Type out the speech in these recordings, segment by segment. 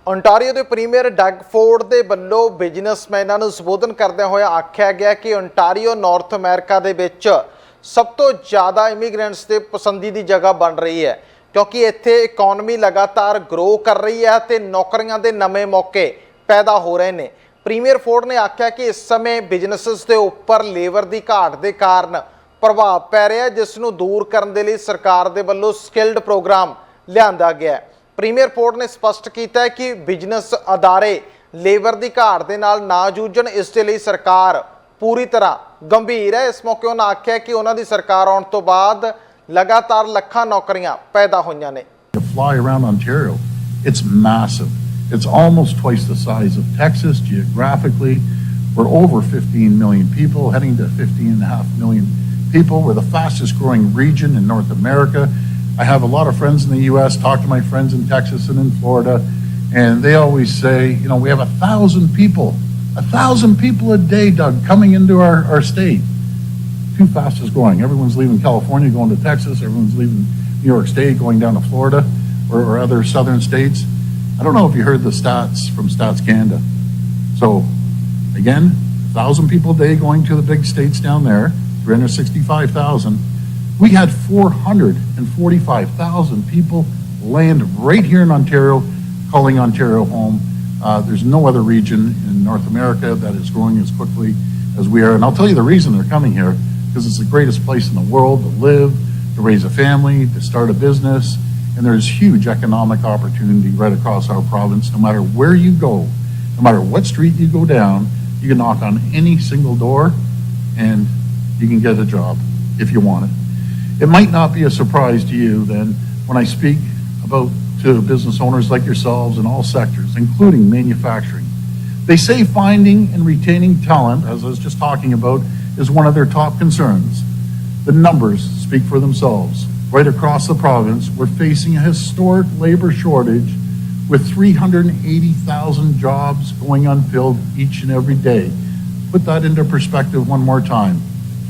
Ontario के premiere Doug Ford के वल्लों बिजनेसमैनां नूं संबोधन करदे होए आख्या गया कि ओंटारियो नॉर्थ अमेरिका दे विच सब तो ज़्यादा इमीग्रेंट्स के पसंदी की जगह बन रही है, क्योंकि इत्थे इकोनमी लगातार ग्रो कर रही है तो नौकरियां के नवे मौके पैदा हो रहे हैं। प्रीमियर फोर्ड ने आख्या कि इस समय बिजनेसिस के उपर लेबर की घाट के कारण प्रभाव पै रहा है, जिसनूं दूर करने के लिए सरकार के वल्लों स्किल्ड प्रोग्राम लिआंदा गया है। प्रीमियर फोर्ड ने स्पष्ट किया कि बिजनेस अदारे लेबर की घाट के नाल ना जूझण, इसके लिए सरकार पूरी तरह गंभीर है। इस मौके उन्होंने आख्या कि उन्होंने सरकार आने तो बाद लगातार लाखां नौकरियां पैदा होईयां ने। Fly around Ontario, it's massive. It's almost twice the size of Texas geographically. We're over 15 million people, heading to 15.5 million people. We're the fastest growing region in North America. I have a lot of friends in the U.S., talk to my friends in Texas and in Florida, and they always say, you know, we have 1,000 people a day, Doug, coming into our state. Two fastest growing. Everyone's leaving California, going to Texas. Everyone's leaving New York State, going down to Florida or other southern states. I don't know if you heard the stats from Stats Canada. So, again, 1,000 people a day going to the big states down there, 365,000. We had 445,000 people land right here in Ontario, calling Ontario home. There's no other region in North America that is growing as quickly as we are. And I'll tell you the reason they're coming here, because it's the greatest place in the world to live, to raise a family, to start a business. And there's huge economic opportunity right across our province. No matter where you go, no matter what street you go down, you can knock on any single door and you can get a job if you want it. It might not be a surprise to you then when I speak to business owners like yourselves in all sectors, including manufacturing. They say finding and retaining talent, as I was just talking about, is one of their top concerns. The numbers speak for themselves. Right across the province, we're facing a historic labor shortage with 380,000 jobs going unfilled each and every day. Put that into perspective one more time.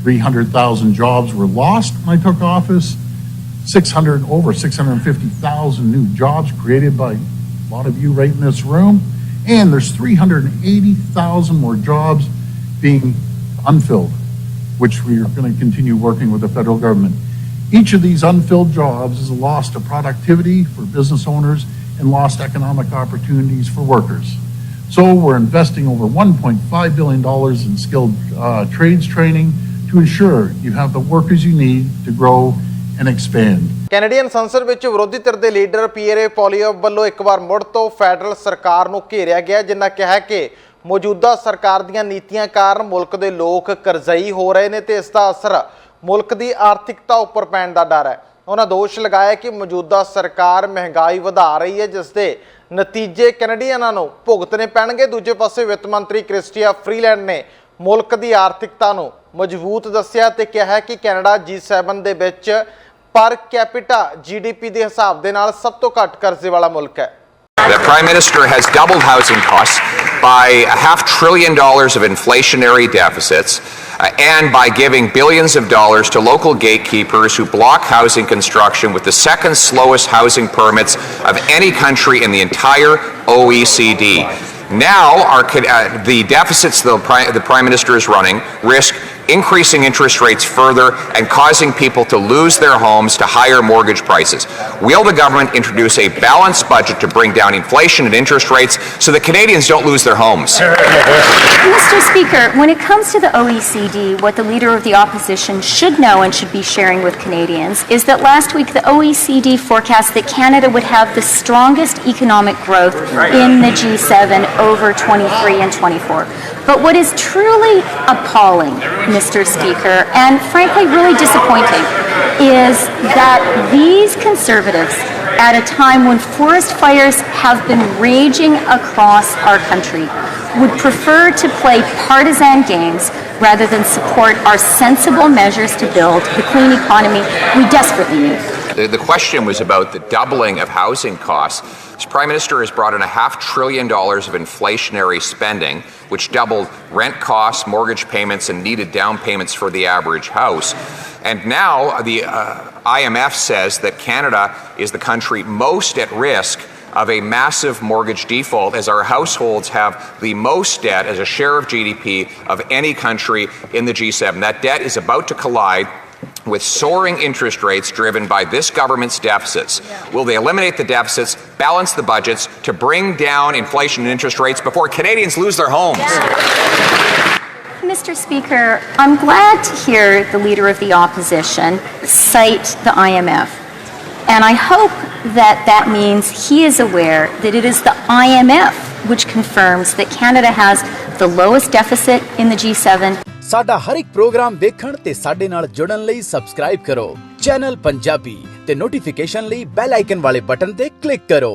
300,000 jobs were lost when I took office. Over 650,000 new jobs created by a lot of you right in this room. And there's 380,000 more jobs being unfilled, which we are going to continue working with the federal government. Each of these unfilled jobs is a loss to productivity for business owners and lost economic opportunities for workers. So we're investing over $1.5 billion in skilled trades training to ensure you have the workers you need to grow and expand. Canadian संसद ਵਿੱਚ ਵਿਰੋਧੀ ਧਿਰ ਦੇ leader Pierre polio ਵੱਲੋਂ ਇੱਕ ਵਾਰ ਮੁੜ ਤੋਂ federal ਸਰਕਾਰ ਨੂੰ ਘੇਰਿਆ ਗਿਆ, ਜਿਨ੍ਹਾਂ ਕਿਹਾ ਕਿ ਮੌਜੂਦਾ ਸਰਕਾਰ ਦੀਆਂ ਨੀਤੀਆਂ ਕਾਰਨ ਮੁਲਕ ਦੇ ਲੋਕ ਕਰਜ਼ਈ ਹੋ ਰਹੇ ਨੇ ਤੇ ਇਸ ਦਾ ਅਸਰ ਮੁਲਕ ਦੀ ਆਰਥਿਕਤਾ ਉੱਪਰ ਪੈਣ ਦਾ ਡਰ ਹੈ। ਉਹਨਾਂ ਦੋਸ਼ ਲਗਾਇਆ ਕਿ ਮੌਜੂਦਾ ਸਰਕਾਰ ਮਹਿੰਗਾਈ ਵਧਾ ਰਹੀ ਹੈ, ਜਿਸ ਦੇ ਨਤੀਜੇ ਕੈਨੇਡੀਅਨਾਂ ਨੂੰ ਭੁਗਤਣੇ ਪੈਣਗੇ। ਦੂਜੇ ਪਾਸੇ ਵਿੱਤ ਮੰਤਰੀ ਕ੍ਰਿਸਟੀਆ ਫਰੀਲੈਂਡ ਨੇ ਮੁਲਕ ਦੀ ਆਰਥਿਕਤਾ ਨੂੰ ਮਜ਼ਬੂਤ ਦੱਸਿਆ ਤੇ ਕਿਹਾ ਕਿ ਕੈਨੇਡਾ G7 ਦੇ ਵਿੱਚ पर कैपिटा GDP ਦੇ ਹਿਸਾਬ ਦੇ ਨਾਲ ਸਭ ਤੋਂ ਘੱਟ ਕਰਜ਼ੇ ਵਾਲਾ ਮੁਲਕ ਹੈ। The Prime Minister has doubled housing costs by $500 billion of inflationary deficits and by giving billions of dollars to local gatekeepers who block housing construction with the second slowest housing permits of any country in the entire OECD. Now the deficits the Prime Minister is running risk increasing interest rates further and causing people to lose their homes to higher mortgage prices. Will the government introduce a balanced budget to bring down inflation and interest rates so that Canadians don't lose their homes? Mr. Speaker, when it comes to the OECD, what the Leader of the Opposition should know and should be sharing with Canadians is that last week the OECD forecast that Canada would have the strongest economic growth in the G7 over 23 and 24. But what is truly appalling, Mr. Speaker, and frankly really disappointing, is that these Conservatives, at a time when forest fires have been raging across our country, would prefer to play partisan games rather than support our sensible measures to build the clean economy we desperately need. The question was about the doubling of housing costs. The Prime Minister has brought in $500 billion of inflationary spending, which doubled rent costs, mortgage payments, and needed down payments for the average house. And now the IMF says that Canada is the country most at risk of a massive mortgage default, as our households have the most debt as a share of GDP of any country in the G7. That debt is about to collide with soaring interest rates driven by this government's deficits. Will they eliminate the deficits, balance the budgets to bring down inflation and interest rates before Canadians lose their homes? Mr. Speaker, I'm glad to hear the Leader of the Opposition cite the IMF. And I hope that that means he is aware that it is the IMF which confirms that Canada has the lowest deficit in the G7. ਸਾਡਾ ਹਰ ਇੱਕ programme ਵੇਖਣ ਤੇ ਸਾਡੇ ਨਾਲ ਜੁੜਨ ਲਈ subscribe ਕਰੋ channel Punjabi ਤੇ ਨੋਟੀਫਿਕੇਸ਼ਨ ਲਈ ਬੈਲ ਆਈਕਨ ਵਾਲੇ ਬਟਨ ਤੇ ਕਲਿੱਕ ਕਰੋ।